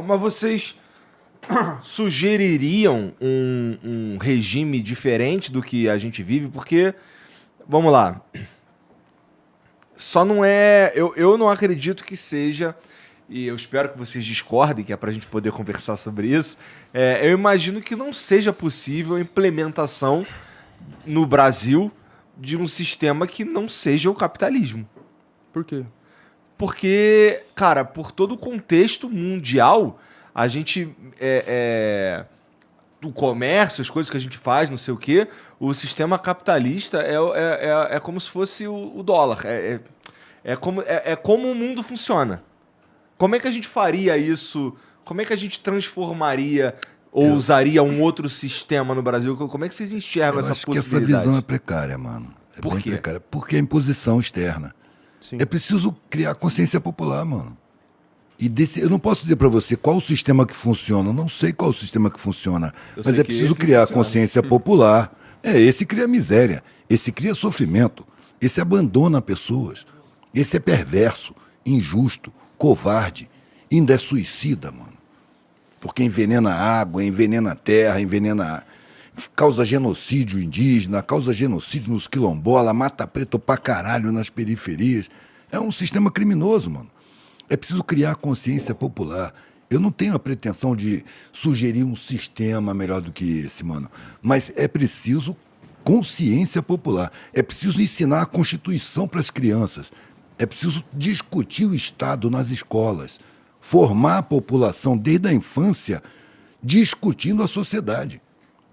Mas vocês sugeririam um regime diferente do que a gente vive? Porque, vamos lá, só não é... Eu não acredito que seja, e eu espero que vocês discordem, que é pra gente poder conversar sobre isso, eu imagino que não seja possível a implementação no Brasil de um sistema que não seja o capitalismo. Por quê? Porque, cara, por todo o contexto mundial, a gente... do comércio, as coisas que a gente faz, não sei o quê, o sistema capitalista é como se fosse o dólar. Como o mundo funciona. Como é que a gente faria isso? Como é que a gente transformaria ou usaria um outro sistema no Brasil? Como é que vocês enxergam essa acho possibilidade? que essa visão é precária, mano. Por bem quê? precária. Porque é imposição externa. Sim. É preciso criar consciência popular, mano. Eu não posso dizer pra você qual o sistema que funciona. Eu não sei qual o sistema que funciona. Eu Mas sei é que preciso esse criar funciona. consciência popular. Esse cria miséria. Esse cria sofrimento. Esse abandona pessoas. Esse é perverso, injusto, covarde. Ainda é suicida, mano. Porque envenena a água, envenena a terra, causa genocídio indígena, causa genocídio nos quilombola, mata preto pra caralho nas periferias. É um sistema criminoso, mano. É preciso criar consciência popular. Eu não tenho a pretensão de sugerir um sistema melhor do que esse, mano. Mas é preciso consciência popular. É preciso ensinar a Constituição para as crianças. É preciso discutir o Estado nas escolas. Formar a população desde a infância discutindo a sociedade.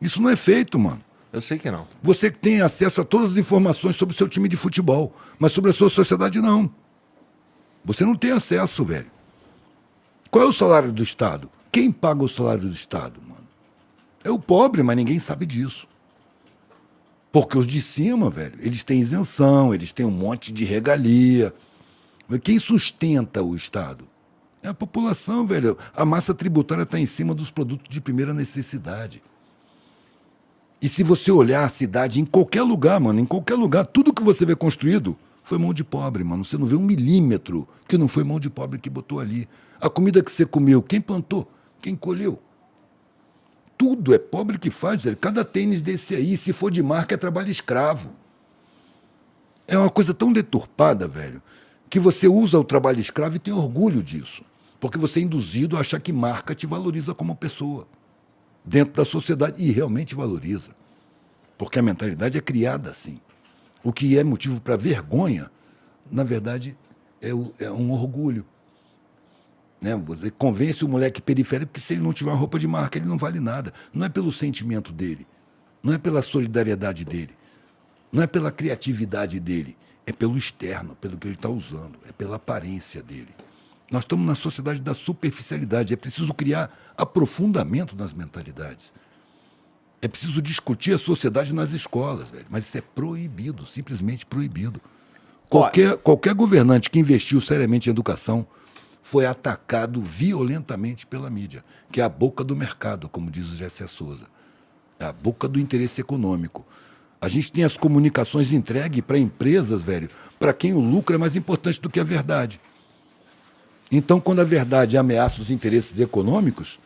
Isso não é feito, mano. Eu sei que não. Você que tem acesso a todas as informações sobre o seu time de futebol, mas sobre a sua sociedade, não. Você não tem acesso, velho. Qual é o salário do Estado? Quem paga o salário do Estado, mano? É o pobre, mas ninguém sabe disso. Porque os de cima, velho, eles têm isenção, eles têm um monte de regalia. Mas quem sustenta o Estado? É a população, velho. A massa tributária está em cima dos produtos de primeira necessidade. E se você olhar a cidade em qualquer lugar, mano, em qualquer lugar, tudo que você vê construído foi mão de pobre, mano. Você não vê um milímetro que não foi mão de pobre que botou ali. A comida que você comeu, quem plantou? Quem colheu? Tudo é pobre que faz, velho. Cada tênis desse aí, se for de marca, é trabalho escravo. É uma coisa tão deturpada, velho, que você usa o trabalho escravo e tem orgulho disso. Porque você é induzido a achar que marca te valoriza como pessoa dentro da sociedade. E realmente valoriza. Porque a mentalidade é criada assim. O que é motivo para vergonha, na verdade, é um orgulho. Né? Você convence o moleque periférico que se ele não tiver uma roupa de marca, ele não vale nada. Não é pelo sentimento dele. Não é pela solidariedade dele. Não é pela criatividade dele. É pelo externo, pelo que ele está usando. É pela aparência dele. Nós estamos na sociedade da superficialidade. É preciso criar aprofundamento nas mentalidades. É preciso discutir a sociedade nas escolas, velho. Mas isso é proibido, simplesmente proibido. Qualquer governante que investiu seriamente em educação foi atacado violentamente pela mídia, que é a boca do mercado, como diz o Gessé Souza. É a boca do interesse econômico. A gente tem as comunicações entregues para empresas, velho, para quem o lucro é mais importante do que a verdade. Então, quando a verdade ameaça os interesses econômicos,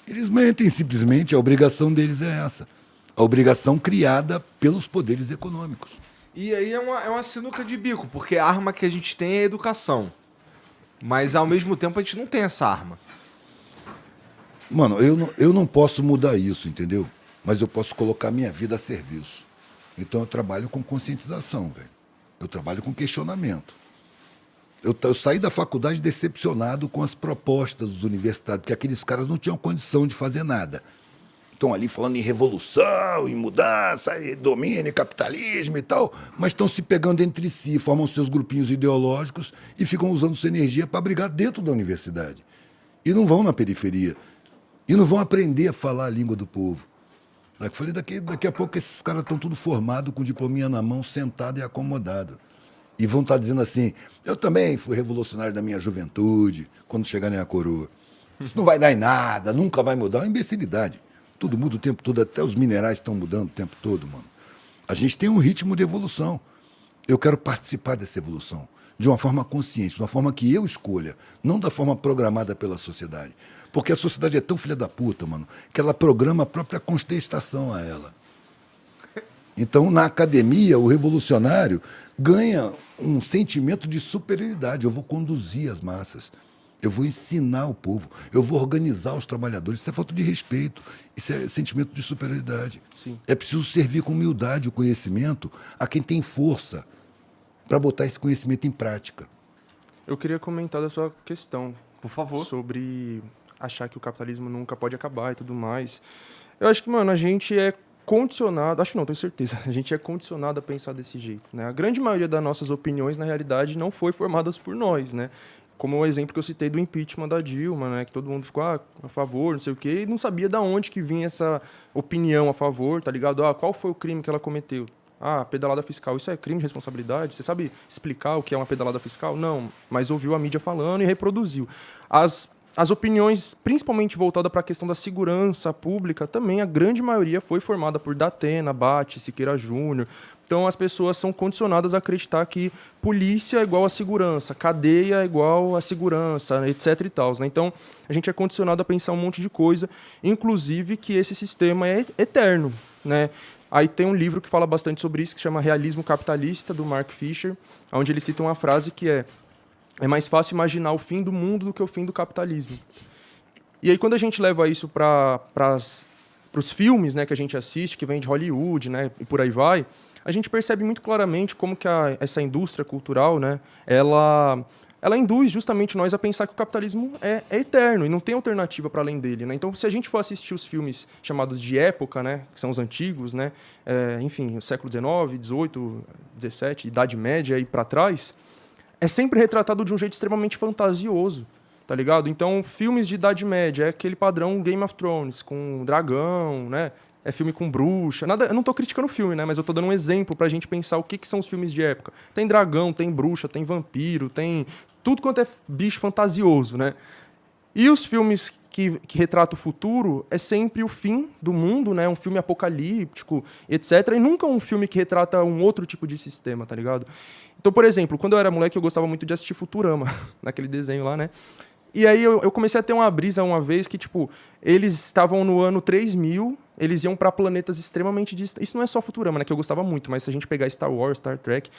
eles mentem simplesmente. A obrigação deles é essa. A obrigação criada pelos poderes econômicos. E aí é uma sinuca de bico, porque a arma que a gente tem é a educação. Mas, ao mesmo tempo, a gente não tem essa arma. Mano, eu não posso mudar isso, entendeu? Mas eu posso colocar minha vida a serviço. Então, eu trabalho com conscientização, velho. Eu trabalho com questionamento. Eu saí da faculdade decepcionado com as propostas dos universitários, porque aqueles caras não tinham condição de fazer nada. Estão ali falando em revolução, em mudança, em domínio, capitalismo e tal, mas estão se pegando entre si, formam seus grupinhos ideológicos e ficam usando sua energia para brigar dentro da universidade. E não vão na periferia. E não vão aprender a falar a língua do povo. Eu falei, daqui a pouco esses caras estão tudo formados, com diplominha na mão, sentado e acomodado. E vão estar dizendo assim, eu também fui revolucionário da minha juventude, quando chegarem a coroa. Isso não vai dar em nada, nunca vai mudar. É uma imbecilidade. Tudo muda o tempo todo, até os minerais estão mudando o tempo todo, mano. A gente tem um ritmo de evolução. Eu quero participar dessa evolução. de uma forma consciente, de uma forma que eu escolha, não da forma programada pela sociedade. Porque a sociedade é tão filha da puta, mano, que ela programa a própria contestação a ela. Então, na academia, o revolucionário ganha um sentimento de superioridade. Eu vou conduzir as massas. Eu vou ensinar o povo. Eu vou organizar os trabalhadores. Isso é falta de respeito. Isso é sentimento de superioridade. Sim. É preciso servir com humildade o conhecimento a quem tem força para botar esse conhecimento em prática. Eu queria comentar da sua questão Por favor. sobre achar que o capitalismo nunca pode acabar e tudo mais. Eu acho que, mano, a gente é condicionado, acho não, tenho certeza, a gente é condicionado a pensar desse jeito, né? A grande maioria das nossas opiniões, na realidade, não foi formadas por nós, né? Como o exemplo que eu citei do impeachment da Dilma, né? Que todo mundo ficou a favor, não sei o quê, e não sabia de onde que vinha essa opinião a favor, tá ligado? Qual foi o crime que ela cometeu? Pedalada fiscal, isso é crime de responsabilidade? Você sabe explicar o que é uma pedalada fiscal? Não, mas ouviu a mídia falando e reproduziu. As opiniões, principalmente voltadas para a questão da segurança pública, também a grande maioria foi formada por Datena, Bate, Siqueira Júnior. Então as pessoas são condicionadas a acreditar que polícia é igual a segurança, cadeia é igual a segurança, etc. e tal, né? Então a gente é condicionado a pensar um monte de coisa, inclusive que esse sistema é eterno, né? Aí tem um livro que fala bastante sobre isso, que se chama Realismo Capitalista, do Mark Fisher, onde ele cita uma frase que é mais fácil imaginar o fim do mundo do que o fim do capitalismo. E aí, quando a gente leva isso para os filmes, né, que a gente assiste, que vem de Hollywood, né, e por aí vai, a gente percebe muito claramente como que essa indústria cultural, né, ela induz justamente nós a pensar que o capitalismo é eterno e não tem alternativa para além dele, né? Então, se a gente for assistir os filmes chamados de época, né, que são os antigos, né, enfim, o século XIX, XVIII, XVII, Idade Média e para trás, é sempre retratado de um jeito extremamente fantasioso, tá ligado? Então, filmes de Idade Média é aquele padrão Game of Thrones, com dragão, né? É filme com bruxa. Eu não tô criticando o filme, né? Mas eu tô dando um exemplo pra gente pensar o que são os filmes de época. Tem dragão, tem bruxa, tem vampiro, tem tudo quanto é bicho fantasioso, né? E os filmes que retratam o futuro é sempre o fim do mundo, né? Um filme apocalíptico, etc. E nunca um filme que retrata um outro tipo de sistema, tá ligado? Então, por exemplo, quando eu era moleque, eu gostava muito de assistir Futurama, naquele desenho lá, né? E aí eu comecei a ter uma brisa uma vez que, tipo, eles estavam no ano 3000, eles iam para planetas extremamente distantes. Isso não é só Futurama, né? Que eu gostava muito, mas se a gente pegar Star Wars, Star Trek,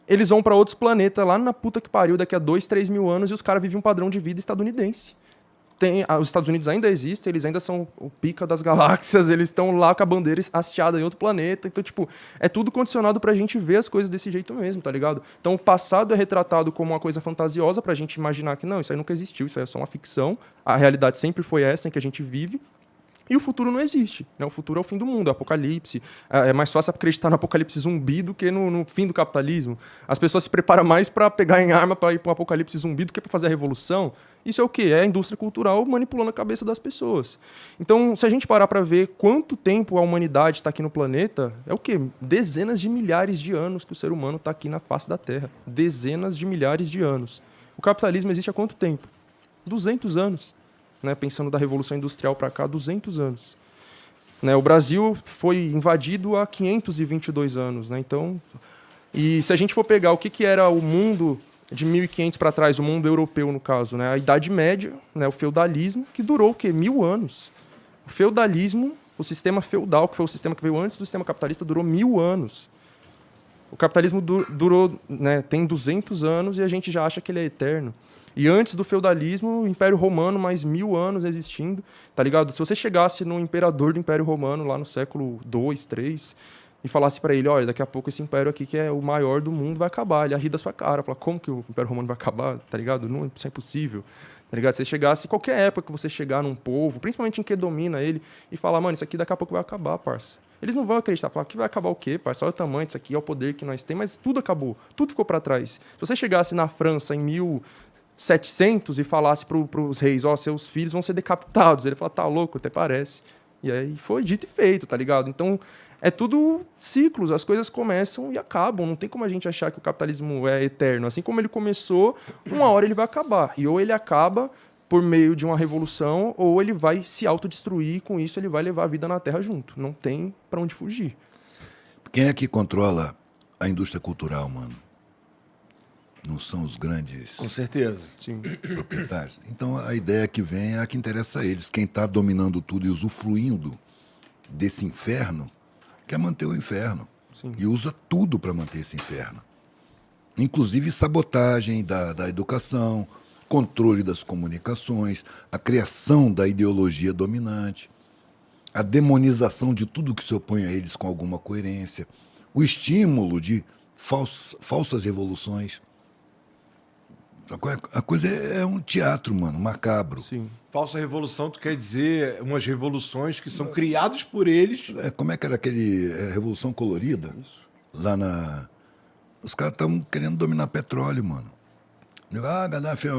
eles vão para outros planetas lá na puta que pariu daqui a 2, 3 mil anos e os caras vivem um padrão de vida estadunidense. Os Estados Unidos ainda existem, eles ainda são o pica das galáxias, eles estão lá com a bandeira hasteada em outro planeta. Então, tipo, é tudo condicionado pra gente ver as coisas desse jeito mesmo, tá ligado? Então, o passado é retratado como uma coisa fantasiosa pra gente imaginar que não, isso aí nunca existiu, isso aí é só uma ficção. A realidade sempre foi essa em que a gente vive. E o futuro não existe, né? O futuro é o fim do mundo, é o apocalipse. É mais fácil acreditar no apocalipse zumbi do que no fim do capitalismo. As pessoas se preparam mais para pegar em arma para ir para um apocalipse zumbi do que para fazer a revolução. Isso é o quê? É a indústria cultural manipulando a cabeça das pessoas. Então, se a gente parar para ver quanto tempo a humanidade está aqui no planeta, é o quê? Dezenas de milhares de anos que o ser humano está aqui na face da Terra. Dezenas de milhares de anos. O capitalismo existe há quanto tempo? 200 anos. Né, pensando da Revolução Industrial para cá, 200 anos. Né, o Brasil foi invadido há 522 anos. Né, então, e se a gente for pegar o que era o mundo de 1500 para trás, o mundo europeu, no caso, né, a Idade Média, né, o feudalismo, que durou o quê? 1000 anos. O feudalismo, o sistema feudal, que foi o sistema que veio antes do sistema capitalista, durou 1000 anos. O capitalismo durou, né, tem 200 anos e a gente já acha que ele é eterno. E antes do feudalismo, o Império Romano, mais 1000 anos existindo, tá ligado? Se você chegasse no imperador do Império Romano, lá no século II, III, e falasse para ele, olha, daqui a pouco esse império aqui, que é o maior do mundo, vai acabar. Ele ia rir da sua cara, falar, como que o Império Romano vai acabar, tá ligado? Não, isso é impossível. Tá ligado? Se você chegasse, qualquer época que você chegar num povo, principalmente em que domina ele, e falar, mano, isso aqui daqui a pouco vai acabar, parça. Eles não vão acreditar, falar que vai acabar o quê, parça? Olha o tamanho disso aqui, olha o poder que nós temos, mas tudo acabou, tudo ficou para trás. Se você chegasse na França em 1700 e falasse para os reis, ó, seus filhos vão ser decapitados. Ele fala, tá louco, até parece. E aí foi dito e feito, tá ligado? Então, é tudo ciclos, as coisas começam e acabam. Não tem como a gente achar que o capitalismo é eterno. Assim como ele começou, uma hora ele vai acabar. E ou ele acaba por meio de uma revolução, ou ele vai se autodestruir e com isso ele vai levar a vida na Terra junto. Não tem para onde fugir. Quem é que controla a indústria cultural, mano? Não são os grandes Com certeza. Sim. proprietários. Então a ideia que vem é a que interessa a eles. Quem está dominando tudo e usufruindo desse inferno quer manter o inferno. Sim. E usa tudo para manter esse inferno. Inclusive sabotagem da educação, controle das comunicações, a criação da ideologia dominante, a demonização de tudo que se opõe a eles com alguma coerência, o estímulo de falsas revoluções. A coisa é um teatro, mano, macabro. Sim. Falsa revolução, tu quer dizer umas revoluções que são criadas por eles. Como é que era aquele Revolução Colorida? Isso. Lá na... Os caras estão querendo dominar petróleo, mano. Gaddafi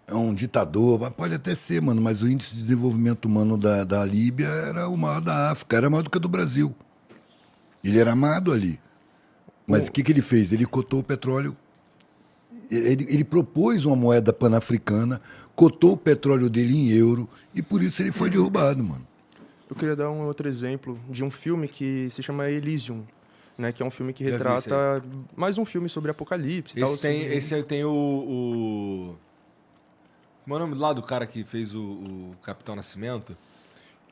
é um ditador. Pode até ser, mano, mas o índice de desenvolvimento humano da Líbia era o maior da África, era maior do que o do Brasil. Ele era amado ali. Mas o que ele fez? Ele cotou o petróleo. Ele propôs uma moeda pan-africana, cotou o petróleo dele em euro, e por isso ele foi derrubado, mano. Eu queria dar um outro exemplo de um filme que se chama Elysium, né, que é um filme que Já vi retrata mais um filme sobre apocalipse e tal. Esse aí tem o... Como é o nome lá do cara que fez o Capitão Nascimento?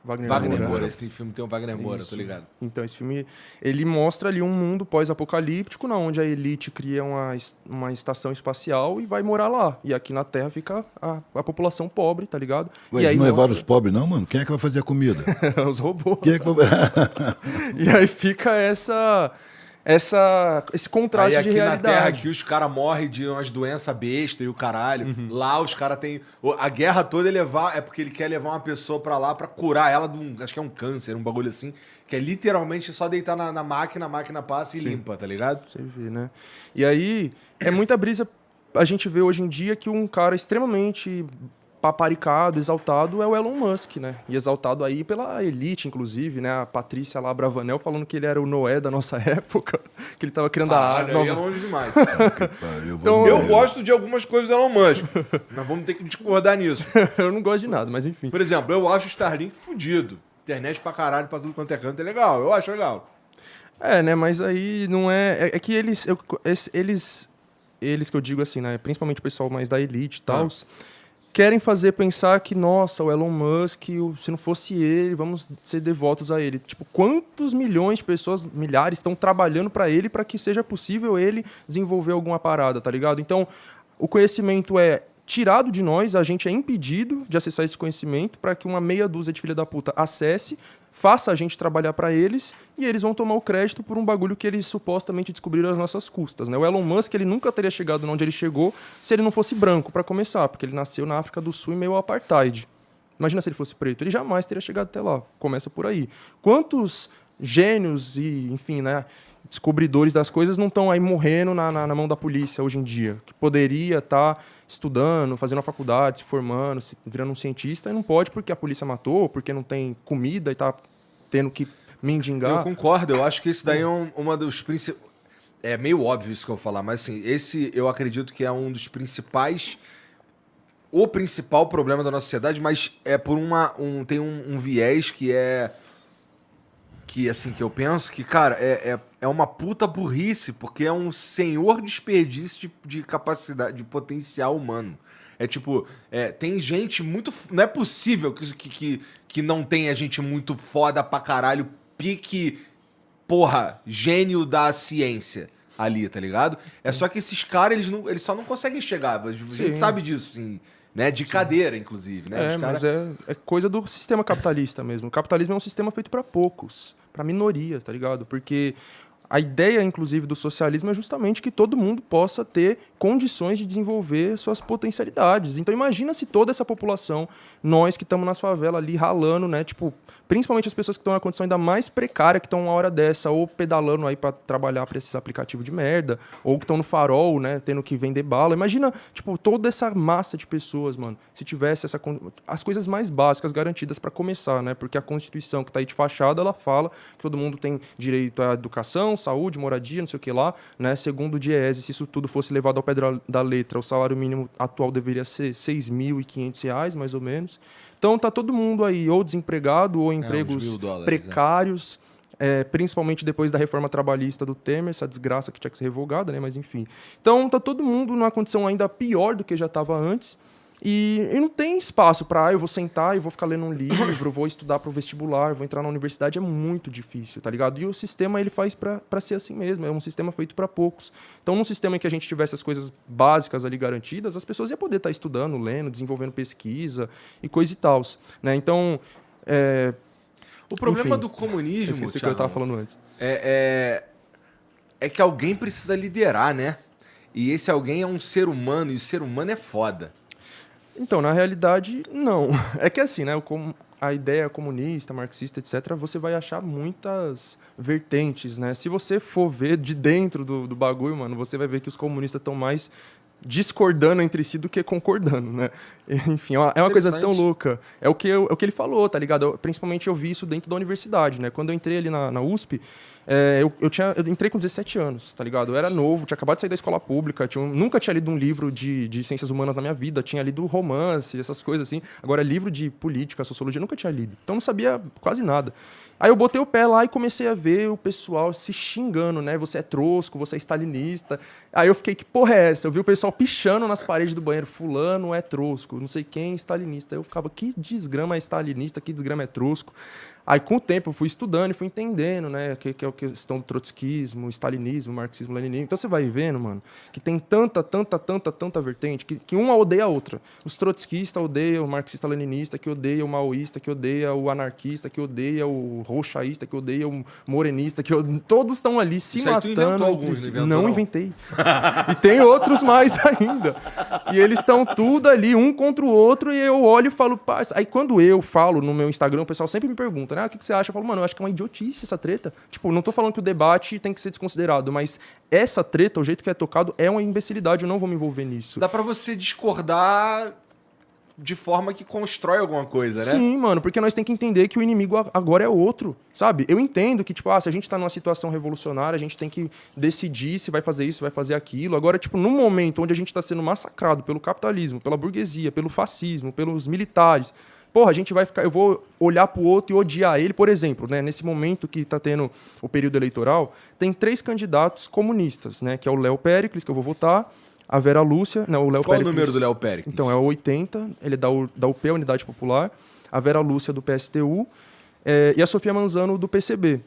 Wagner Wagner Moura. Moura. Esse filme tem o Wagner Moura, Isso. tô ligado. Então, esse filme, ele mostra ali um mundo pós-apocalíptico, onde a elite cria uma estação espacial e vai morar lá. E aqui na Terra fica a população pobre, tá ligado? Ué, e aí não levaram os pobres, não, mano? Quem é que vai fazer a comida? os robôs. Quem é que vai... E aí fica esse contraste Aí aqui de na realidade. Terra aqui os caras morrem de umas doenças bestas e o caralho. Lá os caras têm... A guerra toda é porque ele quer levar uma pessoa pra lá pra curar ela de um... Acho que é um câncer, um bagulho assim. Que é literalmente só deitar na máquina, a máquina passa e limpa, tá ligado? Você vê, né? E aí, é muita brisa. A gente vê hoje em dia que um cara extremamente paparicado, exaltado, é o Elon Musk, né? E exaltado aí pela elite, inclusive, né? A Patrícia lá, Bravanel, falando que ele era o Noé da nossa época, que ele tava criando a Aí é longe demais. Então, Eu gosto de algumas coisas do Elon Musk. Nós vamos ter que discordar nisso. Eu não gosto de nada, mas enfim. Por exemplo, eu acho o Starlink fudido. Internet pra caralho, pra tudo quanto é canto, é legal. Eu acho legal. É, né? Mas aí não é... É que eles que eu digo assim, né? Principalmente o pessoal mais da elite e tal... querem fazer pensar que, nossa, o Elon Musk, se não fosse ele, vamos ser devotos a ele. Tipo, quantos milhões de pessoas, milhares, estão trabalhando para ele para que seja possível ele desenvolver alguma parada, tá ligado? Então, o conhecimento é tirado de nós, a gente é impedido de acessar esse conhecimento para que uma meia dúzia de filha da puta acesse, faça a gente trabalhar para eles e eles vão tomar o crédito por um bagulho que eles supostamente descobriram às nossas custas, né? O Elon Musk, ele nunca teria chegado onde ele chegou se ele não fosse branco, para começar, porque ele nasceu na África do Sul em meio ao apartheid. Imagina se ele fosse preto, ele jamais teria chegado até lá. Começa por aí. Quantos gênios e, enfim, né, descobridores das coisas não estão aí morrendo na mão da polícia hoje em dia, que poderia estar estudando, fazendo a faculdade, se formando, virando um cientista, e não pode porque a polícia matou, porque não tem comida e tá tendo que mendigar. Eu concordo, eu acho que esse daí é uma dos principais... É meio óbvio isso que eu vou falar, mas assim, esse eu acredito que é um dos principais... O principal problema da nossa sociedade, mas é por tem um viés que é... Que, assim, que eu penso que, cara, é uma puta burrice, porque é um senhor desperdício de capacidade, de potencial humano. É tipo, tem gente muito... Não é possível que não tenha gente muito foda pra caralho, pique, porra, gênio da ciência ali, tá ligado? É só que esses caras, eles só não conseguem chegar. A gente sabe disso, assim, né? De cadeira, inclusive, né? Mas é coisa do sistema capitalista mesmo. O capitalismo é um sistema feito para poucos, para minoria, tá ligado? Porque a ideia, inclusive, do socialismo é justamente que todo mundo possa ter condições de desenvolver suas potencialidades. Então, imagina se toda essa população, nós que estamos nas favelas ali ralando, né? Tipo, principalmente as pessoas que estão na condição ainda mais precária, que estão uma hora dessa, ou pedalando aí para trabalhar para esses aplicativos de merda, ou que estão no farol, né? Tendo que vender bala. Imagina, tipo, toda essa massa de pessoas, mano, se tivesse as coisas mais básicas garantidas para começar, né? Porque a Constituição que tá aí de fachada, ela fala que todo mundo tem direito à educação, saúde, moradia, não sei o que lá, né? Segundo o Diese, se isso tudo fosse levado ao pé da letra, o salário mínimo atual deveria ser R$ 6.500, mais ou menos. Então tá todo mundo aí ou desempregado ou em empregos $1.000, precários. principalmente depois da reforma trabalhista do Temer, essa desgraça que tinha que ser revogada, né? Mas enfim. Então tá todo mundo numa condição ainda pior do que já estava antes. E não tem espaço para eu vou sentar e vou ficar lendo um livro, vou estudar para o vestibular, vou entrar na universidade, é muito difícil, tá ligado? E o sistema ele faz para ser assim mesmo, é um sistema feito para poucos. Então, num sistema em que a gente tivesse as coisas básicas ali garantidas, as pessoas iam poder estar estudando, lendo, desenvolvendo pesquisa e coisa e tal, né? Então, o problema enfim, do comunismo, esqueci o que Thiago, eu estava falando antes. é que alguém precisa liderar, né? E esse alguém é um ser humano, e o ser humano é foda. Então, na realidade, não. É que assim, né? A ideia comunista, marxista, etc., você vai achar muitas vertentes, né? Se você for ver de dentro do bagulho, mano, você vai ver que os comunistas estão mais discordando entre si do que concordando, né? Enfim, é uma coisa tão louca. É o que ele falou, tá ligado? Principalmente eu vi isso dentro da universidade, né? Quando eu entrei ali na USP, eu entrei com 17 anos, tá ligado? Eu era novo, tinha acabado de sair da escola pública, nunca tinha lido um livro de ciências humanas na minha vida, tinha lido romance, essas coisas assim. Agora, livro de política, sociologia, nunca tinha lido. Então, não sabia quase nada. Aí eu botei o pé lá e comecei a ver o pessoal se xingando, né? Você é trosco, você é stalinista. Aí eu fiquei, que porra é essa? Eu vi o pessoal pichando nas paredes do banheiro, fulano é trosco, não sei quem é stalinista. Aí eu ficava, que desgrama é stalinista, que desgrama é trosco. Aí, com o tempo, eu fui estudando e fui entendendo, né, que é a questão do trotskismo, stalinismo, marxismo, leninismo. Então, você vai vendo, mano, que tem tanta vertente, que uma odeia a outra. Os trotskistas odeiam o marxista-leninista, que odeia o maoísta, que odeia o anarquista, que odeia o rochaísta, que odeia o morenista, todos estão ali se Isso matando. Aí tu inventou alguns, não inventei. E tem outros mais ainda. E eles estão tudo ali, um contra o outro, e eu olho e falo, pá. Aí, quando eu falo no meu Instagram, o pessoal sempre me pergunta, né? O que você acha? Eu falo, mano, eu acho que é uma idiotice essa treta. Tipo, não tô falando que o debate tem que ser desconsiderado, mas essa treta, o jeito que é tocado, é uma imbecilidade, eu não vou me envolver nisso. Dá pra você discordar de forma que constrói alguma coisa, né? Sim, mano, porque nós temos que entender que o inimigo agora é outro, sabe? Eu entendo que, tipo, se a gente tá numa situação revolucionária, a gente tem que decidir se vai fazer isso, se vai fazer aquilo. Agora, tipo, num momento onde a gente tá sendo massacrado pelo capitalismo, pela burguesia, pelo fascismo, pelos militares... Porra, a gente vai ficar... Eu vou olhar pro outro e odiar ele. Por exemplo, né, nesse momento que tá tendo o período eleitoral, tem 3 candidatos comunistas, né? Que é o Léo Péricles, que eu vou votar, a Vera Lúcia... Não, o Léo Qual Péricles, o número do Léo Péricles? Então, é o 80, ele é da UP, Unidade Popular, a Vera Lúcia do PSTU e a Sofia Manzano do PCB.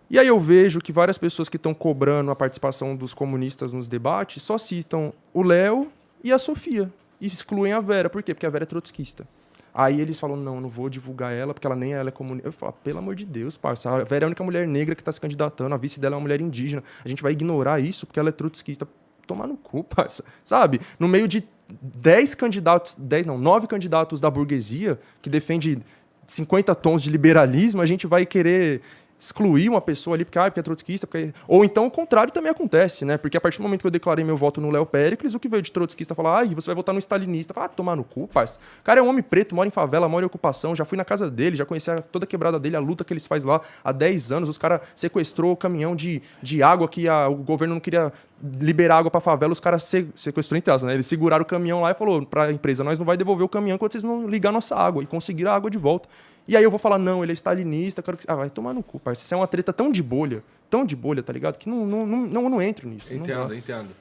E aí eu vejo que várias pessoas que estão cobrando a participação dos comunistas nos debates só citam o Léo e a Sofia. E excluem a Vera. Por quê? Porque a Vera é trotskista. Aí eles falam, não vou divulgar ela, porque ela é comunista. Eu falo, pelo amor de Deus, parça, a Vera é a única mulher negra que está se candidatando, a vice dela é uma mulher indígena. A gente vai ignorar isso porque ela é trotskista. Tomar no cu, parça. Sabe? No meio de 9 candidatos da burguesia, que defende 50 tons de liberalismo, a gente vai querer excluir uma pessoa ali porque é trotskista, ou então o contrário também acontece, né? Porque a partir do momento que eu declarei meu voto no Léo Péricles, o que veio de trotskista falar, você vai votar no stalinista, fala, tomar no cu, parça. O cara é um homem preto, mora em favela, mora em ocupação, já fui na casa dele, já conheci toda a quebrada dele, a luta que eles fazem lá há 10 anos, os caras sequestrou o caminhão de água que o governo não queria liberar água pra favela, os caras sequestrou entre aspas, né? Eles seguraram o caminhão lá e falou pra empresa, nós não vai devolver o caminhão enquanto vocês não ligar a nossa água, e conseguiram a água de volta. E aí eu vou falar, não, ele é stalinista, quero que... vai tomar no cu, parceiro. Isso é uma treta tão de bolha, tá ligado? Que não entro nisso. Entendo.